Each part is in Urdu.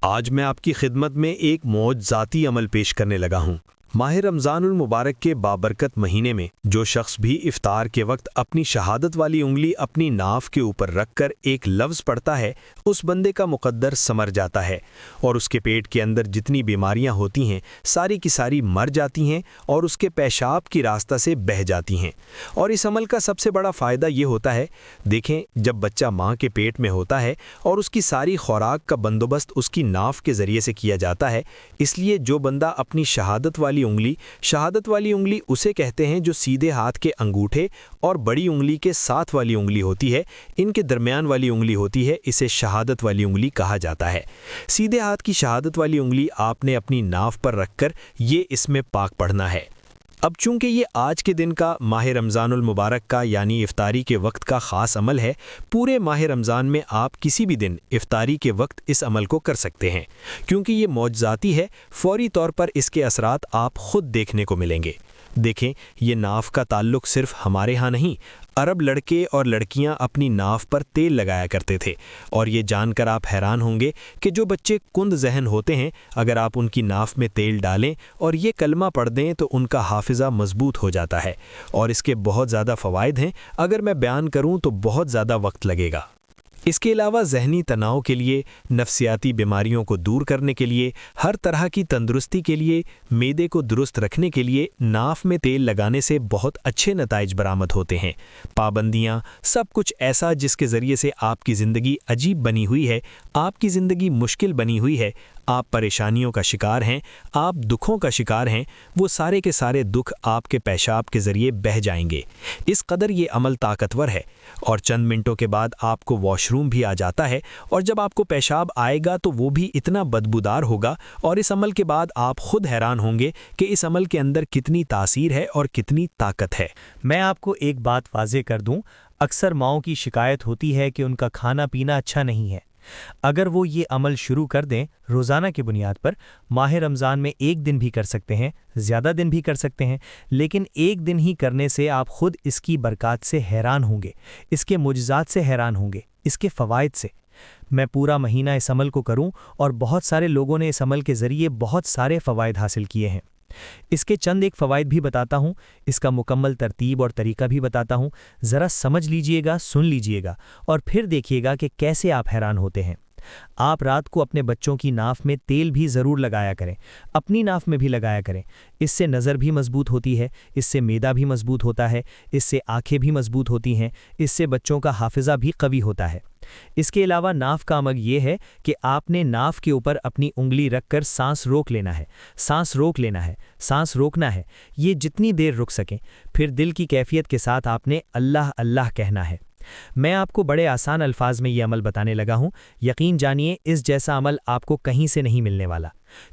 آج میں آپ کی خدمت میں ایک معجزاتی عمل پیش کرنے لگا ہوں۔ ماہ رمضان المبارک کے بابرکت مہینے میں جو شخص بھی افطار کے وقت اپنی شہادت والی انگلی اپنی ناف کے اوپر رکھ کر ایک لفظ پڑھتا ہے، اس بندے کا مقدر سمر جاتا ہے اور اس کے پیٹ کے اندر جتنی بیماریاں ہوتی ہیں ساری کی ساری مر جاتی ہیں اور اس کے پیشاب کی راستہ سے بہہ جاتی ہیں۔ اور اس عمل کا سب سے بڑا فائدہ یہ ہوتا ہے، دیکھیں جب بچہ ماں کے پیٹ میں ہوتا ہے اور اس کی ساری خوراک کا بندوبست اس کی ناف کے ذریعے سے کیا جاتا ہے، اس لیے جو بندہ اپنی شہادت والی انگلی اسے کہتے ہیں جو سیدھے ہاتھ کے انگوٹھے اور بڑی انگلی کے ساتھ والی انگلی ہوتی ہے، ان کے درمیان والی انگلی ہوتی ہے، اسے شہادت والی انگلی کہا جاتا ہے۔ سیدھے ہاتھ کی شہادت والی انگلی آپ نے اپنی ناف پر رکھ کر یہ اس میں پاک پڑھنا ہے۔ اب چونکہ یہ آج کے دن کا ماہ رمضان المبارک کا یعنی افطاری کے وقت کا خاص عمل ہے، پورے ماہ رمضان میں آپ کسی بھی دن افطاری کے وقت اس عمل کو کر سکتے ہیں، کیونکہ یہ معجزاتی ہے، فوری طور پر اس کے اثرات آپ خود دیکھنے کو ملیں گے۔ دیکھیں، یہ ناف کا تعلق صرف ہمارے ہاں نہیں، عرب لڑکے اور لڑکیاں اپنی ناف پر تیل لگایا کرتے تھے، اور یہ جان کر آپ حیران ہوں گے کہ جو بچے کند ذہن ہوتے ہیں، اگر آپ ان کی ناف میں تیل ڈالیں اور یہ کلمہ پڑھ دیں تو ان کا حافظہ مضبوط ہو جاتا ہے، اور اس کے بہت زیادہ فوائد ہیں، اگر میں بیان کروں تو بہت زیادہ وقت لگے گا۔ اس کے علاوہ ذہنی تناؤ کے لیے، نفسیاتی بیماریوں کو دور کرنے کے لیے، ہر طرح کی تندرستی کے لیے، معدے کو درست رکھنے کے لیے ناف میں تیل لگانے سے بہت اچھے نتائج برآمد ہوتے ہیں۔ پابندیاں، سب کچھ ایسا جس کے ذریعے سے آپ کی زندگی عجیب بنی ہوئی ہے، آپ کی زندگی مشکل بنی ہوئی ہے، آپ پریشانیوں کا شکار ہیں، آپ دکھوں کا شکار ہیں، وہ سارے کے سارے دکھ آپ کے پیشاب کے ذریعے بہہ جائیں گے۔ اس قدر یہ عمل طاقتور ہے، اور چند منٹوں کے بعد آپ کو واش روم بھی آ جاتا ہے، اور جب آپ کو پیشاب آئے گا تو وہ بھی اتنا بدبودار ہوگا، اور اس عمل کے بعد آپ خود حیران ہوں گے کہ اس عمل کے اندر کتنی تاثیر ہے اور کتنی طاقت ہے۔ میں آپ کو ایک بات واضح کر دوں، اکثر ماؤں کی شکایت ہوتی ہے کہ ان کا کھانا پینا اچھا نہیں ہے۔ اگر وہ یہ عمل شروع کر دیں روزانہ کی بنیاد پر، ماہ رمضان میں ایک دن بھی کر سکتے ہیں، زیادہ دن بھی کر سکتے ہیں، لیکن ایک دن ہی کرنے سے آپ خود اس کی برکات سے حیران ہوں گے، اس کے معجزات سے حیران ہوں گے، اس کے فوائد سے۔ میں پورا مہینہ اس عمل کو کروں اور بہت سارے لوگوں نے اس عمل کے ذریعے بہت سارے فوائد حاصل کیے ہیں۔ اس کے چند ایک فوائد بھی بتاتا ہوں، اس کا مکمل ترتیب اور طریقہ بھی بتاتا ہوں، ذرا سمجھ لیجئے گا، سن لیجئے گا، اور پھر دیکھیے گا کہ کیسے آپ حیران ہوتے ہیں۔ آپ رات کو اپنے بچوں کی ناف میں تیل بھی ضرور لگایا کریں، اپنی ناف میں بھی لگایا کریں، اس سے نظر بھی مضبوط ہوتی ہے، اس سے معدہ بھی مضبوط ہوتا ہے، اس سے آنکھیں بھی مضبوط ہوتی ہیں، اس سے بچوں کا حافظہ بھی قوی ہوتا ہے۔ اس کے علاوہ ناف کا عمل یہ ہے کہ آپ نے ناف کے اوپر اپنی انگلی رکھ کر سانس روک لینا ہے، سانس روک لینا ہے، سانس روکنا ہے، یہ جتنی دیر رک سکیں، پھر دل کی کیفیت کے ساتھ آپ نے اللہ اللہ کہنا ہے۔ میں آپ کو بڑے آسان الفاظ میں یہ عمل بتانے لگا ہوں، یقین جانیے اس جیسا عمل آپ کو کہیں سے نہیں ملنے والا،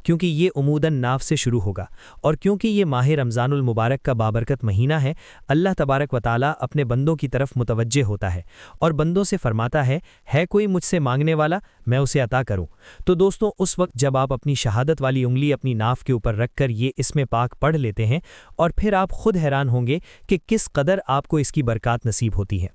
کیونکہ یہ عموداً ناف سے شروع ہوگا، اور کیونکہ یہ ماہ رمضان المبارک کا بابرکت مہینہ ہے، اللہ تبارک و تعالیٰ اپنے بندوں کی طرف متوجہ ہوتا ہے اور بندوں سے فرماتا ہے کوئی مجھ سے مانگنے والا، میں اسے عطا کروں۔ تو دوستوں، اس وقت جب آپ اپنی شہادت والی انگلی اپنی ناف کے اوپر رکھ کر یہ اس میں پاک پڑھ لیتے ہیں، اور پھر آپ خود حیران ہوں گے کہ کس قدر آپ کو اس کی برکات نصیب ہوتی ہے۔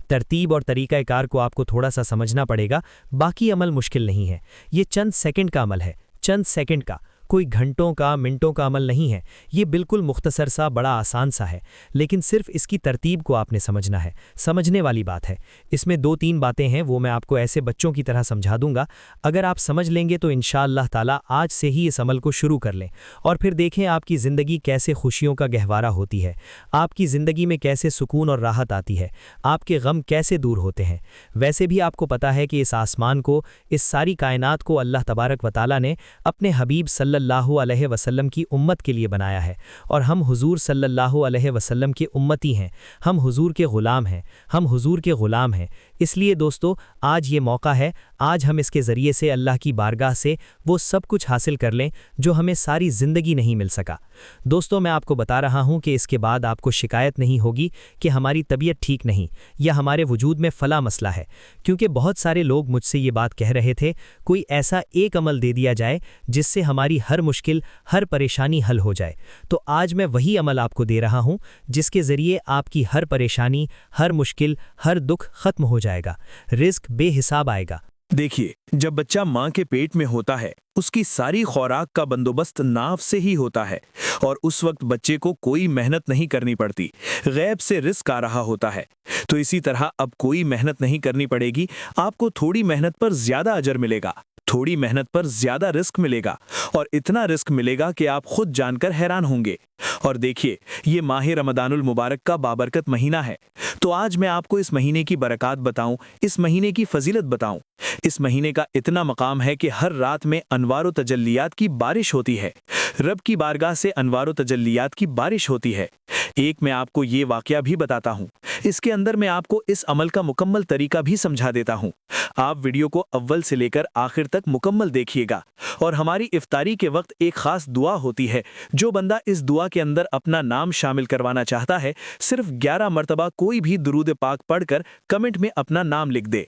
ترتیب اور طریقہ کار کو آپ کو تھوڑا سا سمجھنا پڑے گا، باقی عمل مشکل نہیں ہے، یہ چند سیکنڈ کا عمل ہے، چند سیکنڈ کا، کوئی گھنٹوں کا منٹوں کا عمل نہیں ہے، یہ بالکل مختصر سا بڑا آسان سا ہے، لیکن صرف اس کی ترتیب کو آپ نے سمجھنا ہے، سمجھنے والی بات ہے۔ اس میں دو تین باتیں ہیں، وہ میں آپ کو ایسے بچوں کی طرح سمجھا دوں گا، اگر آپ سمجھ لیں گے تو انشاءاللہ تعالیٰ آج سے ہی اس عمل کو شروع کر لیں، اور پھر دیکھیں آپ کی زندگی کیسے خوشیوں کا گہوارہ ہوتی ہے، آپ کی زندگی میں کیسے سکون اور راحت آتی ہے، آپ کے غم کیسے دور ہوتے ہیں۔ ویسے بھی آپ کو پتا ہے کہ اس آسمان کو، اس ساری کائنات کو اللہ تبارک و تعالیٰ نے اپنے حبیب صلی اللہ علیہ وسلم کی امت کے لیے بنایا ہے، اور ہم حضور صلی اللہ علیہ وسلم کے امتی ہیں، ہم حضور کے غلام ہیں، ہم حضور کے غلام ہیں۔ اس لیے دوستو، آج یہ موقع ہے، آج ہم اس کے ذریعے سے اللہ کی بارگاہ سے وہ سب کچھ حاصل کر لیں جو ہمیں ساری زندگی نہیں مل سکا۔ دوستو، میں آپ کو بتا رہا ہوں کہ اس کے بعد آپ کو شکایت نہیں ہوگی کہ ہماری طبیعت ٹھیک نہیں، یا ہمارے وجود میں فلاں مسئلہ ہے، کیونکہ بہت سارے لوگ مجھ سے یہ بات کہہ رہے تھے، کوئی ایسا ایک عمل دے دیا جائے جس سے ہماری ہر مشکل، ہر پریشانی حل ہو جائے۔ تو آج میں وہی عمل آپ کو دے رہا ہوں جس کے ذریعے آپ کی ہر پریشانی، ہر مشکل، ہر دکھ ختم ہو جائے گا، رزق بے حساب آئے گا۔ دیکھیے، جب بچہ ماں کے پیٹ میں ہوتا ہے اس کی ساری خوراک کا بندوبست ناف سے ہی ہوتا ہے، اور اس وقت بچے کو کوئی محنت نہیں کرنی پڑتی، غیب سے رزق آ رہا ہوتا ہے۔ تو اسی طرح اب کوئی محنت نہیں کرنی پڑے گی، آپ کو تھوڑی محنت پر زیادہ اجر ملے گا، تھوڑی محنت پر زیادہ رزق ملے گا، اور اتنا رزق ملے گا کہ آپ خود جان کر حیران ہوں گے۔ اور دیکھیے، یہ ماہ رمضان المبارک کا بابرکت مہینہ ہے، تو آج میں آپ کو اس مہینے کی برکات بتاؤں، اس مہینے کی فضیلت بتاؤں۔ اس مہینے کا اتنا مقام ہے کہ ہر رات میں انوار و تجلیات کی بارش ہوتی ہے، رب کی بارگاہ سے انوار و تجلیات کی بارش ہوتی ہے۔ ایک میں آپ کو یہ واقعہ بھی بتاتا ہوں، اس کے اندر میں آپ کو اس عمل کا مکمل طریقہ بھی سمجھا دیتا ہوں۔ آپ ویڈیو کو اول سے لے کر آخر تک مکمل دیکھیے گا، اور ہماری افطاری کے وقت ایک خاص دعا ہوتی ہے، جو بندہ اس دعا کے اندر اپنا نام شامل کروانا چاہتا ہے، صرف 11 مرتبہ کوئی بھی درود پاک پڑھ کر کمنٹ میں اپنا نام لکھ دے۔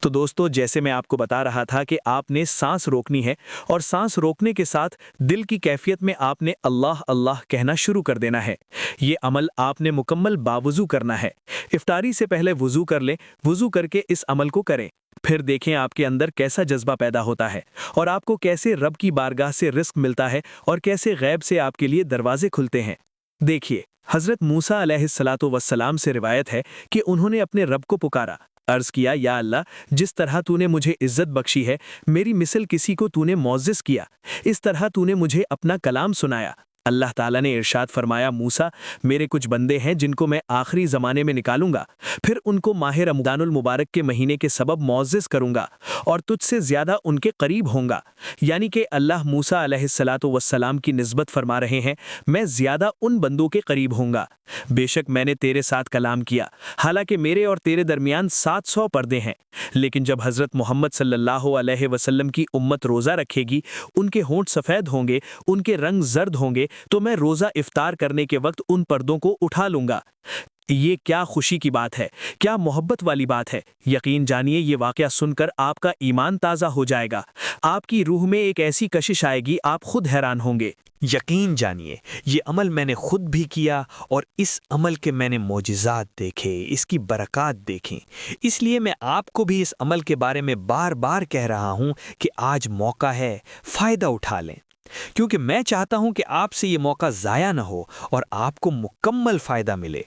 تو دوستو، جیسے میں آپ کو بتا رہا تھا کہ آپ نے سانس روکنی ہے، اور سانس روکنے کے ساتھ دل کی کیفیت میں آپ نے اللہ اللہ کہنا شروع کر دینا ہے۔ یہ عمل آپ نے مکمل باوضو کرنا ہے۔ افطاری سے پہلے وضو کر لیں، وضو کر کے اس عمل کو کریں، پھر دیکھیں آپ کے اندر کیسا جذبہ پیدا ہوتا ہے، اور آپ کو کیسے رب کی بارگاہ سے رزق ملتا ہے، اور کیسے غیب سے آپ کے لیے دروازے کھلتے ہیں۔ دیکھیے، حضرت موسیٰ علیہ السلام سے روایت ہے کہ انہوں نے اپنے رب کو پکارا، عرض کیا، یا اللہ، جس طرح تو نے مجھے عزت بخشی ہے، میری مثل کسی کو تو نے معزز کیا، اس طرح تو نے مجھے اپنا کلام سنایا۔ اللہ تعالیٰ نے ارشاد فرمایا، موسیٰ، میرے کچھ بندے ہیں جن کو میں آخری زمانے میں نکالوں گا، پھر ان کو ماہ رمضان المبارک کے مہینے کے سبب معزز کروں گا، اور تجھ سے زیادہ ان کے قریب ہوں گا۔ یعنی کہ اللہ موسیٰ علیہ السلام کی نسبت فرما رہے ہیں، میں زیادہ ان بندوں کے قریب ہوں گا۔ بے شک میں نے تیرے ساتھ کلام کیا، حالانکہ میرے اور تیرے درمیان 700 پردے ہیں، لیکن جب حضرت محمد صلی اللہ علیہ وسلم کی امت روزہ رکھے گی، ان کے ہونٹ سفید ہوں گے، ان کے رنگ زرد ہوں گے، تو میں روزہ افطار کرنے کے وقت ان پردوں کو اٹھا لوں گا۔ یہ کیا خوشی کی بات ہے، کیا محبت والی بات ہے۔ یقین جانیے، یہ واقعہ سن کر آپ کا ایمان تازہ ہو جائے گا، آپ کی روح میں ایک ایسی کشش آئے گی، آپ خود حیران ہوں گے۔ یقین جانیے، یہ عمل میں نے خود بھی کیا، اور اس عمل کے میں نے معجزات دیکھے، اس کی برکات دیکھیں۔ اس لیے میں آپ کو بھی اس عمل کے بارے میں بار بار کہہ رہا ہوں کہ آج موقع ہے، فائدہ اٹھا لیں، کیونکہ میں چاہتا ہوں کہ آپ سے یہ موقع ضائع نہ ہو اور آپ کو مکمل فائدہ ملے۔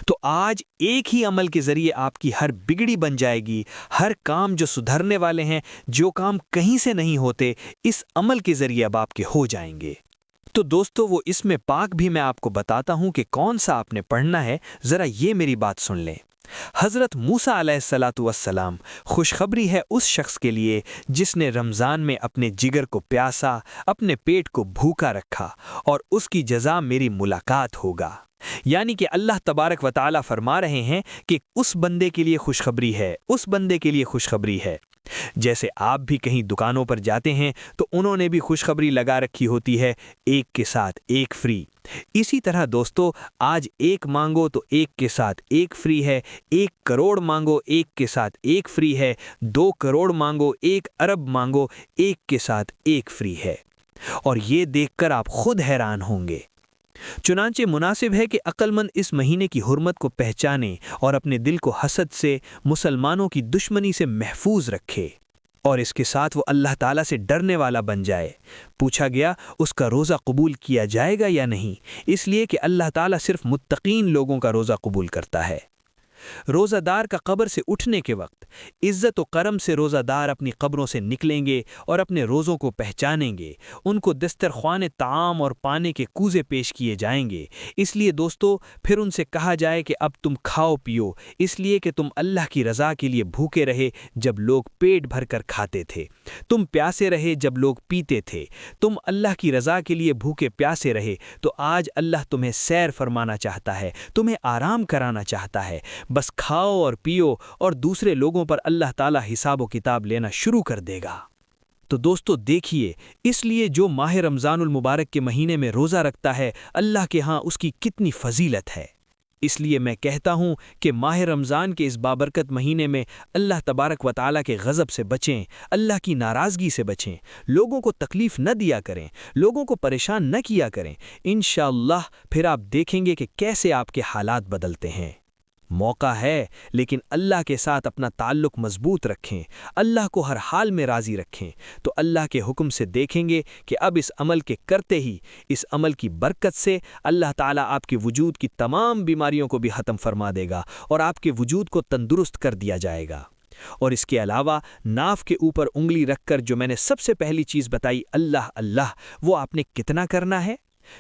تو آج ایک ہی عمل کے ذریعے آپ کی ہر بگڑی بن جائے گی، ہر کام جو سدھرنے والے ہیں، جو کام کہیں سے نہیں ہوتے، اس عمل کے ذریعے اب آپ کے ہو جائیں گے۔ تو دوستو، وہ اسم پاک بھی میں آپ کو بتاتا ہوں کہ کون سا آپ نے پڑھنا ہے، ذرا یہ میری بات سن لیں۔ حضرت موسیٰ علیہ السلام، خوشخبری ہے اس شخص کے لیے جس نے رمضان میں اپنے جگر کو پیاسا، اپنے پیٹ کو بھوکا رکھا، اور اس کی جزا میری ملاقات ہوگا۔ یعنی کہ اللہ تبارک و تعالیٰ فرما رہے ہیں کہ اس بندے کے لیے خوشخبری ہے، اس بندے کے لیے خوشخبری ہے۔ جیسے آپ بھی کہیں دکانوں پر جاتے ہیں تو انہوں نے بھی خوشخبری لگا رکھی ہوتی ہے، ایک کے ساتھ ایک فری۔ اسی طرح دوستو، آج ایک مانگو تو ایک کے ساتھ ایک فری ہے، 1 کروڑ مانگو ایک کے ساتھ ایک فری ہے، 2 کروڑ مانگو 1 ارب مانگو ایک کے ساتھ ایک فری ہے، اور یہ دیکھ کر آپ خود حیران ہوں گے۔ چنانچہ مناسب ہے کہ عقل مند اس مہینے کی حرمت کو پہچانے اور اپنے دل کو حسد سے، مسلمانوں کی دشمنی سے محفوظ رکھے، اور اس کے ساتھ وہ اللہ تعالیٰ سے ڈرنے والا بن جائے۔ پوچھا گیا، اس کا روزہ قبول کیا جائے گا یا نہیں؟ اس لیے کہ اللہ تعالیٰ صرف متقین لوگوں کا روزہ قبول کرتا ہے۔ روزہ دار کا قبر سے اٹھنے کے وقت عزت و کرم سے روزہ دار اپنی قبروں سے نکلیں گے اور اپنے روزوں کو پہچانیں گے، ان کو دسترخوان طعام اور پانے کے کوزے پیش کیے جائیں گے۔ اس لیے دوستو، پھر ان سے کہا جائے کہ اب تم کھاؤ پیو، اس لیے کہ تم اللہ کی رضا کے لیے بھوکے رہے جب لوگ پیٹ بھر کر کھاتے تھے، تم پیاسے رہے جب لوگ پیتے تھے، تم اللہ کی رضا کے لیے بھوکے پیاسے رہے، تو آج اللہ تمہیں سیر فرمانا چاہتا ہے، تمہیں آرام کرانا چاہتا ہے۔ بس کھاؤ اور پیو، اور دوسرے لوگوں پر اللہ تعالیٰ حساب و کتاب لینا شروع کر دے گا۔ تو دوستو دیکھیے، اس لیے جو ماہ رمضان المبارک کے مہینے میں روزہ رکھتا ہے، اللہ کے ہاں اس کی کتنی فضیلت ہے۔ اس لیے میں کہتا ہوں کہ ماہ رمضان کے اس بابرکت مہینے میں اللہ تبارک و تعالیٰ کے غضب سے بچیں، اللہ کی ناراضگی سے بچیں، لوگوں کو تکلیف نہ دیا کریں، لوگوں کو پریشان نہ کیا کریں۔ انشاءاللہ پھر آپ دیکھیں گے کہ کیسے آپ کے حالات بدلتے ہیں۔ موقع ہے، لیکن اللہ کے ساتھ اپنا تعلق مضبوط رکھیں، اللہ کو ہر حال میں راضی رکھیں، تو اللہ کے حکم سے دیکھیں گے کہ اب اس عمل کے کرتے ہی، اس عمل کی برکت سے اللہ تعالیٰ آپ کے وجود کی تمام بیماریوں کو بھی ختم فرما دے گا اور آپ کے وجود کو تندرست کر دیا جائے گا۔ اور اس کے علاوہ ناف کے اوپر انگلی رکھ کر جو میں نے سب سے پہلی چیز بتائی اللہ اللہ، وہ آپ نے کتنا کرنا ہے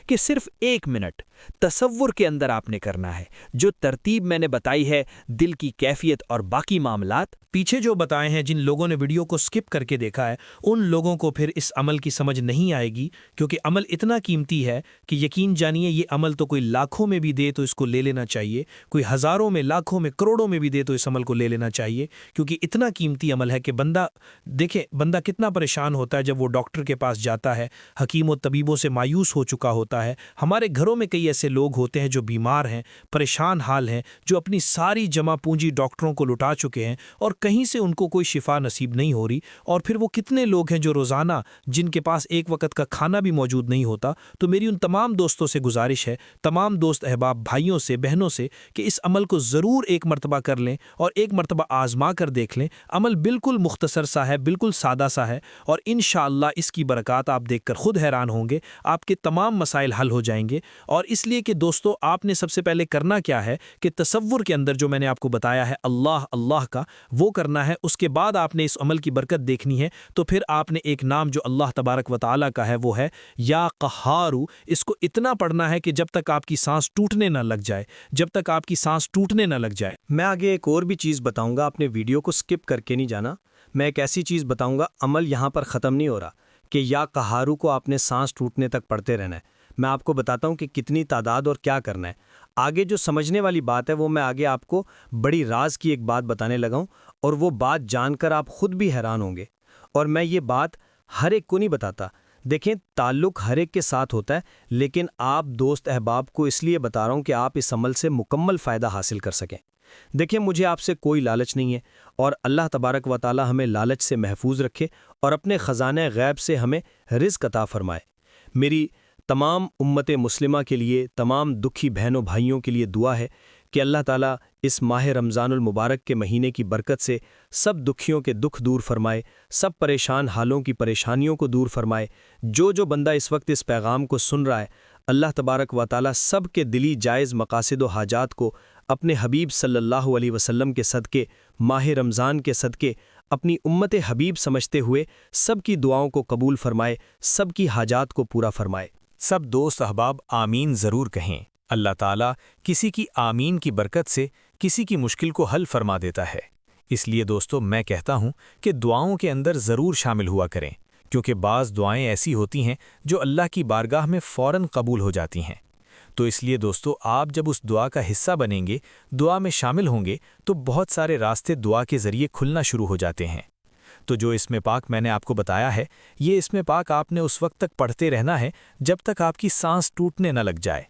کہ صرف 1 منٹ تصور کے اندر آپ نے کرنا ہے۔ جو ترتیب میں نے بتائی ہے، دل کی کیفیت اور باقی معاملات پیچھے جو بتائے ہیں، جن لوگوں نے ویڈیو کو سکپ کر کے دیکھا ہے ان لوگوں کو پھر اس عمل کی سمجھ نہیں آئے گی، کیونکہ عمل اتنا قیمتی ہے کہ یقین جانیے یہ عمل تو کوئی لاکھوں میں بھی دے تو اس کو لے لینا چاہیے، کوئی ہزاروں میں، لاکھوں میں، کروڑوں میں بھی دے تو اس عمل کو لے لینا چاہیے، کیونکہ اتنا قیمتی عمل ہے کہ بندہ کتنا پریشان ہوتا ہے جب وہ ڈاکٹر کے پاس جاتا ہے، حکیم و طبیبوں سے مایوس ہو چکا ہوتا ہے۔ ہمارے گھروں میں کئی ایسے لوگ ہوتے ہیں جو بیمار ہیں، پریشان حال ہیں، جو اپنی ساری جمع پونجی ڈاکٹروں کو لٹا چکے ہیں اور کہیں سے ان کو کوئی شفا نصیب نہیں ہو رہی، اور پھر وہ کتنے لوگ ہیں جو روزانہ جن کے پاس ایک وقت کا کھانا بھی موجود نہیں ہوتا۔ تو میری ان تمام دوستوں سے گزارش ہے، تمام دوست احباب بھائیوں سے، بہنوں سے، کہ اس عمل کو ضرور ایک مرتبہ کر لیں اور ایک مرتبہ آزما کر دیکھ لیں۔ عمل بالکل مختصر سا ہے، بالکل سادہ سا ہے، اور انشاءاللہ اس کی برکات آپ دیکھ کر خود حیران ہوں گے، آپ کے تمام مسائل حل ہو جائیں گے۔ اور اس لیے کہ دوستو، آپ نے سب سے پہلے کرنا کیا ہے کہ تصور کے اندر جو میں نے آپ کو بتایا ہے اللہ اللہ کا، وہ کرنا ہے۔ اس کے بعد آپ نے اس عمل کی برکت دیکھنی ہے، تو پھر آپ نے ایک نام جو اللہ تبارک و تعالیٰ کا ہے وہ ہے یا قہارو۔ اس کو اتنا پڑھنا ہے کہ جب تک آپ کی سانس ٹوٹنے نہ لگ جائے، جب تک آپ کی سانس ٹوٹنے نہ لگ جائے۔ میں آگے ایک اور بھی چیز بتاؤں گا، آپ نے ویڈیو کو سکپ کر کے نہیں جانا۔ میں ایک ایسی چیز بتاؤں گا، عمل یہاں پر ختم نہیں ہو رہا کہ یا قہارو کو آپ نے سانس ٹوٹنے تک پڑھتے رہنا ہے۔ میں آپ کو بتاتا ہوں کہ کتنی تعداد اور کیا کرنا ہے۔ آگے جو سمجھنے والی بات ہے وہ میں آگے آپ کو بڑی راز کی ایک بات بتانے لگا ہوں، اور وہ بات جان کر آپ خود بھی حیران ہوں گے، اور میں یہ بات ہر ایک کو نہیں بتاتا۔ دیکھیں، تعلق ہر ایک کے ساتھ ہوتا ہے، لیکن آپ دوست احباب کو اس لیے بتا رہا ہوں کہ آپ اس عمل سے مکمل فائدہ حاصل کر سکیں۔ دیکھیں، مجھے آپ سے کوئی لالچ نہیں ہے، اور اللہ تبارک و تعالی ہمیں لالچ سے محفوظ رکھے اور اپنے خزانہ غیب سے ہمیں رزق عطا فرمائے۔ میری تمام امت مسلمہ کے لیے، تمام دکھی بہنوں بھائیوں کے لیے دعا ہے کہ اللہ تعالیٰ اس ماہ رمضان المبارک کے مہینے کی برکت سے سب دکھیوں کے دکھ دور فرمائے، سب پریشان حالوں کی پریشانیوں کو دور فرمائے۔ جو بندہ اس وقت اس پیغام کو سن رہا ہے، اللہ تبارک و تعالیٰ سب کے دلی جائز مقاصد و حاجات کو اپنے حبیب صلی اللہ علیہ وسلم کے صدقے، ماہ رمضان کے صدقے، اپنی امت حبیب سمجھتے ہوئے سب کی دعاؤں کو قبول فرمائے، سب کی حاجات کو پورا فرمائے۔ سب دوست احباب آمین ضرور کہیں۔ اللہ تعالیٰ کسی کی آمین کی برکت سے کسی کی مشکل کو حل فرما دیتا ہے۔ اس لیے دوستو، میں کہتا ہوں کہ دعاؤں کے اندر ضرور شامل ہوا کریں، کیونکہ بعض دعائیں ایسی ہوتی ہیں جو اللہ کی بارگاہ میں فوراً قبول ہو جاتی ہیں۔ تو اس لیے دوستو، آپ جب اس دعا کا حصہ بنیں گے، دعا میں شامل ہوں گے، تو بہت سارے راستے دعا کے ذریعے کھلنا شروع ہو جاتے ہیں۔ تو جو اسم پاک میں نے آپ کو بتایا ہے، یہ اسم پاک آپ نے اس وقت تک پڑھتے رہنا ہے جب تک آپ کی سانس ٹوٹنے نہ لگ جائے۔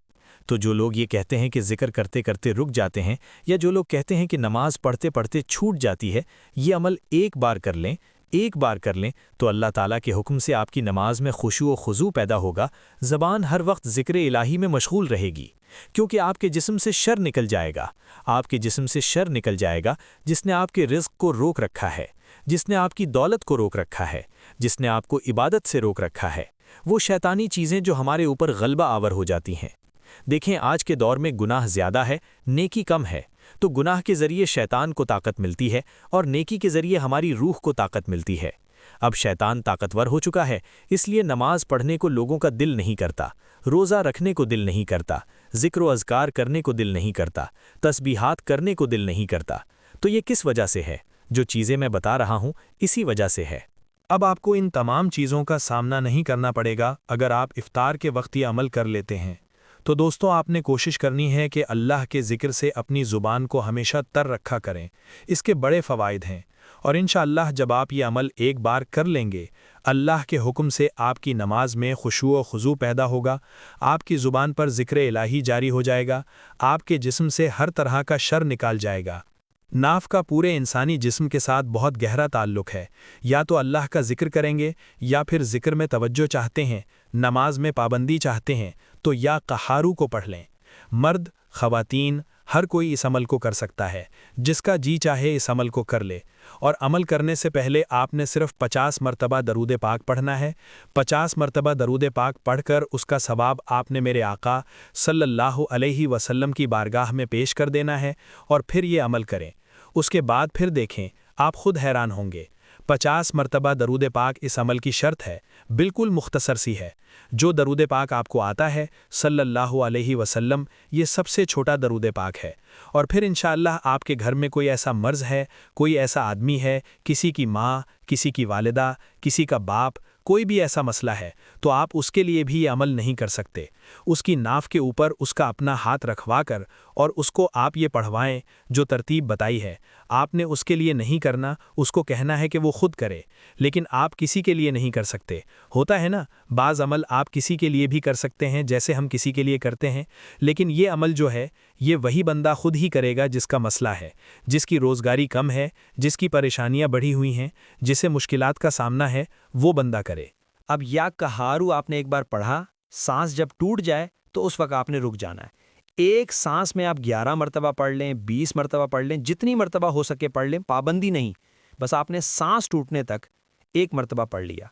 تو جو لوگ یہ کہتے ہیں کہ ذکر کرتے کرتے رک جاتے ہیں، یا جو لوگ کہتے ہیں کہ نماز پڑھتے پڑھتے چھوٹ جاتی ہے، یہ عمل ایک بار کر لیں تو اللہ تعالیٰ کے حکم سے آپ کی نماز میں خشوع و خضوع پیدا ہوگا، زبان ہر وقت ذکر الہی میں مشغول رہے گی، کیونکہ آپ کے جسم سے شر نکل جائے گا، جس نے آپ کے رزق کو روک رکھا ہے، جس نے آپ کی دولت کو روک رکھا ہے، جس نے آپ کو عبادت سے روک رکھا ہے، وہ شیطانی چیزیں جو ہمارے اوپر غلبہ آور ہو جاتی ہیں۔ دیکھیں، آج کے دور میں گناہ زیادہ ہے، نیکی کم ہے، تو گناہ کے ذریعے شیطان کو طاقت ملتی ہے اور نیکی کے ذریعے ہماری روح کو طاقت ملتی ہے۔ اب شیطان طاقتور ہو چکا ہے، اس لیے نماز پڑھنے کو لوگوں کا دل نہیں کرتا، روزہ رکھنے کو دل نہیں کرتا، ذکر و اذکار کرنے کو دل نہیں کرتا، تسبیحات کرنے کو دل نہیں کرتا۔ تو یہ کس وجہ سے ہے؟ جو چیزیں میں بتا رہا ہوں، اسی وجہ سے ہے۔ اب آپ کو ان تمام چیزوں کا سامنا نہیں کرنا پڑے گا اگر آپ افطار کے وقت یہ عمل کر لیتے ہیں۔ تو دوستو، آپ نے کوشش کرنی ہے کہ اللہ کے ذکر سے اپنی زبان کو ہمیشہ تر رکھا کریں۔ اس کے بڑے فوائد ہیں، اور انشاءاللہ جب آپ یہ عمل ایک بار کر لیں گے، اللہ کے حکم سے آپ کی نماز میں خشوع و خضوع پیدا ہوگا، آپ کی زبان پر ذکر الہی جاری ہو جائے گا، آپ کے جسم سے ہر طرح کا شر نکال جائے گا۔ ناف کا پورے انسانی جسم کے ساتھ بہت گہرا تعلق ہے۔ یا تو اللہ کا ذکر کریں گے، یا پھر ذکر میں توجہ چاہتے ہیں، نماز میں پابندی چاہتے ہیں، تو یا قہارو کو پڑھ لیں۔ مرد، خواتین، ہر کوئی اس عمل کو کر سکتا ہے، جس کا جی چاہے اس عمل کو کر لے، اور عمل کرنے سے پہلے آپ نے صرف 50 مرتبہ درود پاک پڑھنا ہے۔ 50 مرتبہ درود پاک پڑھ کر اس کا ثواب آپ نے میرے آقا صلی اللہ علیہ وسلم کی بارگاہ میں پیش کر دینا ہے، اور پھر یہ عمل کریں۔ اس کے بعد پھر دیکھیں، آپ خود حیران ہوں گے۔ 50 مرتبہ درود پاک اس عمل کی شرط ہے، بالکل مختصر سی ہے۔ جو درود پاک آپ کو آتا ہے صلی اللہ علیہ وسلم، یہ سب سے چھوٹا درود پاک ہے، اور پھر انشاءاللہ آپ کے گھر میں کوئی ایسا مرض ہے، کوئی ایسا آدمی ہے، کسی کی ماں، کسی کی والدہ، کسی کا باپ، کوئی بھی ایسا مسئلہ ہے، تو آپ اس کے لیے بھی یہ عمل نہیں کر سکتے۔ اس کی ناف کے اوپر اس کا اپنا ہاتھ رکھوا کر اور اس کو آپ یہ پڑھوائیں جو ترتیب بتائی ہے۔ آپ نے اس کے لیے نہیں کرنا، اس کو کہنا ہے کہ وہ خود کرے، لیکن آپ کسی کے لیے نہیں کر سکتے۔ ہوتا ہے نا، بعض عمل آپ کسی کے لیے بھی کر سکتے ہیں جیسے ہم کسی کے لیے کرتے ہیں، لیکن یہ عمل جو ہے یہ وہی بندہ خود ہی کرے گا جس کا مسئلہ ہے، جس کی روزگاری کم ہے، جس کی پریشانیاں بڑھی ہوئی ہیں، جسے مشکلات کا سامنا ہے، وہ بندہ کرے۔ اب یا کہارو آپ نے ایک بار پڑھا، سانس جب ٹوٹ جائے تو اس وقت آپ نے رک جانا ہے۔ ایک سانس میں آپ 11 مرتبہ پڑھ لیں، 20 مرتبہ پڑھ لیں، جتنی مرتبہ ہو سکے پڑھ لیں، پابندی نہیں، بس آپ نے سانس ٹوٹنے تک ایک مرتبہ پڑھ لیا۔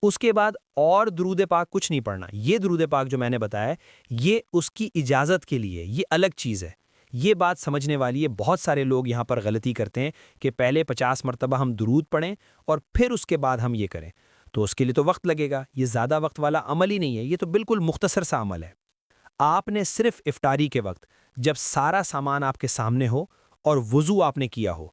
اس کے بعد اور درود پاک کچھ نہیں پڑھنا۔ یہ درود پاک جو میں نے بتایا ہے، یہ اس کی اجازت کے لیے، یہ الگ چیز ہے۔ یہ بات سمجھنے والی ہے، بہت سارے لوگ یہاں پر غلطی کرتے ہیں کہ پہلے 50 مرتبہ ہم درود پڑھیں اور پھر اس کے بعد ہم یہ کریں، تو اس کے لیے تو وقت لگے گا۔ یہ زیادہ وقت والا عمل ہی نہیں ہے، یہ تو بالکل مختصر سا عمل ہے۔ آپ نے صرف افطاری کے وقت، جب سارا سامان آپ کے سامنے ہو اور وضو آپ نے کیا ہو،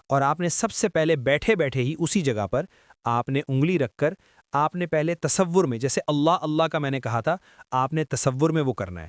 اور آپ نے سب سے پہلے بیٹھے بیٹھے ہی اسی جگہ پر آپ نے انگلی رکھ کر آپ نے پہلے تصور میں، جیسے اللہ اللہ کا میں نے کہا تھا، آپ نے تصور میں وہ کرنا ہے۔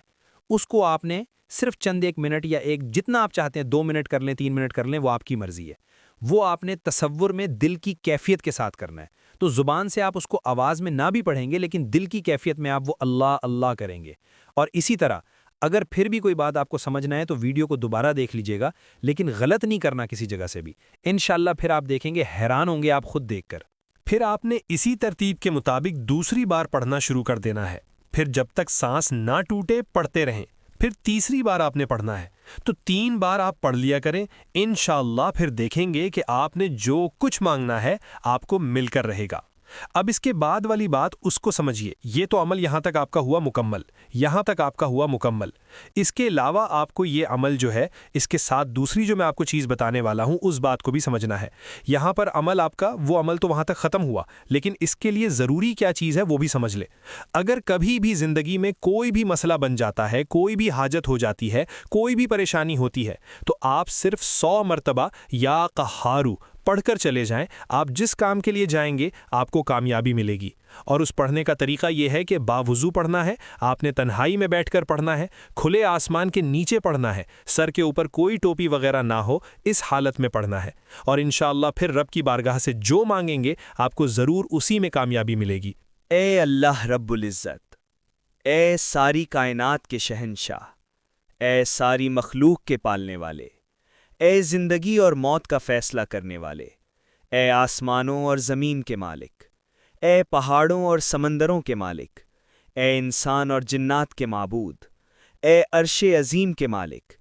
اس کو آپ نے صرف چند ایک منٹ یا ایک جتنا آپ چاہتے ہیں، 2 منٹ کر لیں، 3 منٹ کر لیں، وہ آپ کی مرضی ہے۔ وہ آپ نے تصور میں دل کی کیفیت کے ساتھ کرنا ہے۔ تو زبان سے آپ اس کو آواز میں نہ بھی پڑھیں گے، لیکن دل کی کیفیت میں آپ وہ اللہ اللہ کریں گے۔ اور اسی طرح اگر پھر بھی کوئی بات آپ کو سمجھنا ہے تو ویڈیو کو دوبارہ دیکھ لیجئے گا، لیکن غلط نہیں کرنا کسی جگہ سے بھی۔ انشاءاللہ پھر آپ دیکھیں گے، حیران ہوں گے آپ خود دیکھ کر۔ پھر آپ نے اسی ترتیب کے مطابق دوسری بار پڑھنا شروع کر دینا ہے۔ پھر جب تک سانس نہ ٹوٹے پڑھتے رہیں۔ پھر تیسری بار آپ نے پڑھنا ہے، تو 3 بار آپ پڑھ لیا کریں۔ انشاءاللہ پھر دیکھیں گے کہ آپ نے جو کچھ مانگنا ہے آپ کو مل کر رہے گا۔ اب اس کے بعد والی بات اس کو سمجھیے۔ یہ تو عمل یہاں تک آپ کا ہوا مکمل، یہاں تک آپ کا ہوا مکمل۔ اس کے علاوہ آپ کو یہ عمل جو ہے، اس کے ساتھ دوسری جو میں آپ کو چیز بتانے والا ہوں، اس بات کو بھی سمجھنا ہے۔ یہاں پر عمل آپ کا، وہ عمل تو وہاں تک ختم ہوا، لیکن اس کے لیے ضروری کیا چیز ہے وہ بھی سمجھ لے۔ اگر کبھی بھی زندگی میں کوئی بھی مسئلہ بن جاتا ہے، کوئی بھی حاجت ہو جاتی ہے، کوئی بھی پریشانی ہوتی ہے، تو آپ صرف 100 مرتبہ یا قہارو پڑھ کر چلے جائیں۔ آپ جس کام کے لیے جائیں گے آپ کو کامیابی ملے گی۔ اور اس پڑھنے کا طریقہ یہ ہے کہ باوضو پڑھنا ہے، آپ نے تنہائی میں بیٹھ کر پڑھنا ہے، کھلے آسمان کے نیچے پڑھنا ہے، سر کے اوپر کوئی ٹوپی وغیرہ نہ ہو، اس حالت میں پڑھنا ہے، اور انشاءاللہ پھر رب کی بارگاہ سے جو مانگیں گے آپ کو ضرور اسی میں کامیابی ملے گی۔ اے اللہ رب العزت، اے ساری کائنات کے شہنشاہ، اے ساری مخلوق کے پالنے والے، اے زندگی اور موت کا فیصلہ کرنے والے، اے آسمانوں اور زمین کے مالک، اے پہاڑوں اور سمندروں کے مالک، اے انسان اور جنات کے معبود، اے عرش عظیم کے مالک،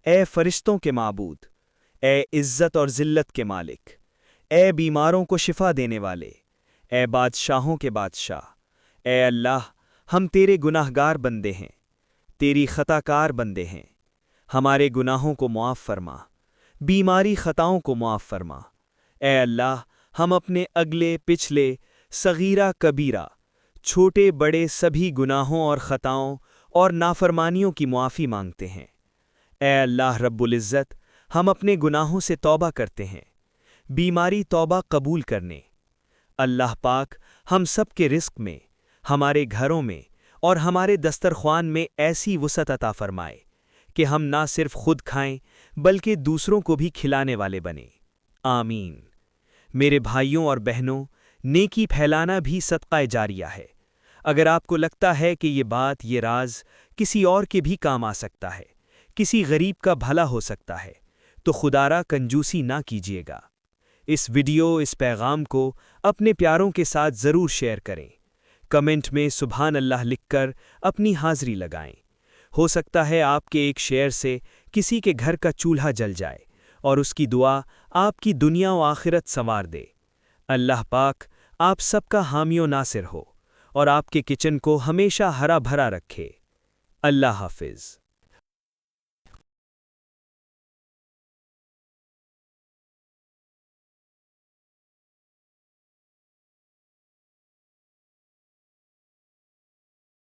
اے فرشتوں کے معبود، اے عزت اور ذلت کے مالک، اے بیماروں کو شفا دینے والے، اے بادشاہوں کے بادشاہ، اے اللہ، ہم تیرے گناہ گار بندے ہیں، تیری خطا کار بندے ہیں، ہمارے گناہوں کو معاف فرما، بیماری خطاؤں کو معاف فرما۔ اے اللہ، ہم اپنے اگلے پچھلے صغیرہ کبیرہ، چھوٹے بڑے سبھی گناہوں اور خطاؤں اور نافرمانیوں کی معافی مانگتے ہیں۔ اے اللہ رب العزت، ہم اپنے گناہوں سے توبہ کرتے ہیں، بیماری توبہ قبول کرنے۔ اللہ پاک ہم سب کے رزق میں، ہمارے گھروں میں اور ہمارے دسترخوان میں ایسی وسعت عطا فرمائے کہ ہم نہ صرف خود کھائیں بلکہ دوسروں کو بھی کھلانے والے بنیں۔ آمین۔ میرے بھائیوں اور بہنوں، نیکی پھیلانا بھی صدقہ جاریہ ہے۔ اگر آپ کو لگتا ہے کہ یہ بات، یہ راز کسی اور کے بھی کام آ سکتا ہے، کسی غریب کا بھلا ہو سکتا ہے، تو خدارا کنجوسی نہ کیجیے گا۔ اس ویڈیو، اس پیغام کو اپنے پیاروں کے ساتھ ضرور شیئر کریں۔ کمنٹ میں سبحان اللہ لکھ کر اپنی حاضری لگائیں۔ ہو سکتا ہے آپ کے ایک شیئر سے کسی کے گھر کا چولہا جل جائے اور اس کی دعا آپ کی دنیا و آخرت سنوار دے۔ اللہ پاک آپ سب کا حامی و ناصر ہو اور آپ کے کچن کو ہمیشہ ہرا بھرا رکھے۔ اللہ حافظ۔